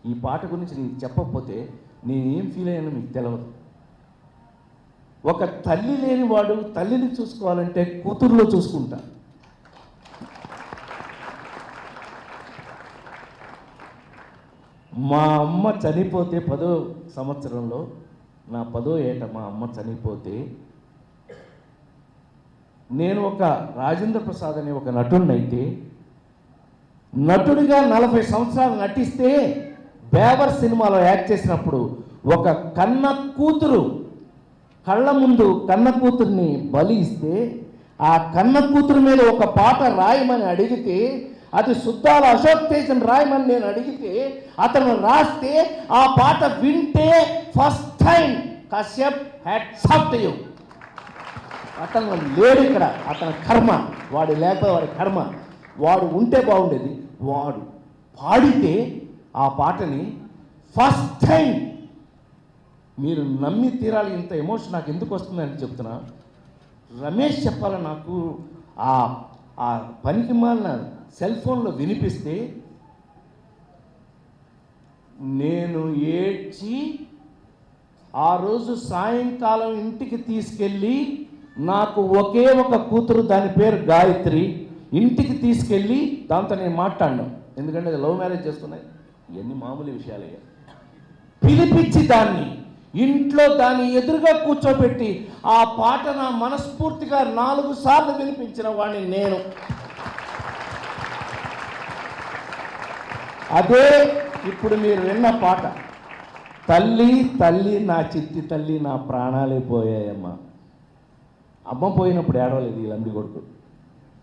ఈ పాట గురించి నీకు చెప్పకపోతే నేనేం ఫీల్ అయ్యానో మీకు తెలియదు. ఒక తల్లి లేనివాడు తల్లిని చూసుకోవాలంటే కూతురులో చూసుకుంటా. మా అమ్మ చనిపోతే 10వ సంవత్సరంలో, నా 10వ ఏట మా అమ్మ చనిపోతే, నేను ఒక రాజేంద్ర ప్రసాద్ అనే ఒక నటుడినైతే, నటుడిగా 40 సంవత్సరాలు నటిస్తే బేవర్ సినిమాలో యాక్ట్ చేసినప్పుడు ఒక కన్న కూతురు కళ్ళ ముందు కన్న కూతుర్ని బలి ఇస్తే, ఆ కన్న కూతురు మీద ఒక పాట రాయమని అడిగితే, అది సుద్దాల అశోక్ తేజన్ రాయమని నేను అడిగితే అతను రాస్తే ఆ పాట వింటే first time Kashyap hats off to you. అతను లేడు ఇక్కడ, అతని కర్మ, వాడు లేకపోతే వాడి కర్మ. వాడు ఉంటే బాగుండేది. వాడు పాడితే ఆ పాటని ఫస్ట్ టైం మీరు నమ్మి తీరాలి. ఇంత ఎమోషన్ నాకు ఎందుకు వస్తుందని చెప్తున్నా. రమేష్ చెప్పాల నాకు ఆ పనికి మాలిన సెల్ ఫోన్లో వినిపిస్తే నేను ఏడ్చి ఆ రోజు సాయంకాలం ఇంటికి తీసుకెళ్ళి, నాకు ఒకే ఒక కూతురు, దాని పేరు గాయత్రి, ఇంటికి తీసుకెళ్ళి దాంతో నేను మాట్లాడినాం. ఎందుకంటే అది లవ్ మ్యారేజ్ చేసుకున్నాయి, ఇవన్నీ మామూలు విషయాలే. పిలిపించి దాన్ని ఇంట్లో దాన్ని ఎదురుగా కూర్చోబెట్టి ఆ పాట నా మనస్ఫూర్తిగా 4 సార్లు వినిపించిన వాడిని నేను. అదే ఇప్పుడు మీరు విన్న పాట. తల్లి తల్లి నా చిట్టి తల్లి, నా ప్రాణాలే పోయాయమ్మా. అమ్మ పోయినప్పుడు ఏడవలేదు ఈ లంది కొడుకు,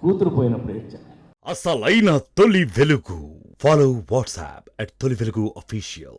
కూతురు పోయినప్పుడు ఏడ్చాను. అసలైన తొలి వెలుగు. ఫాలో వాట్సాప్ @తొలి వెలుగు official.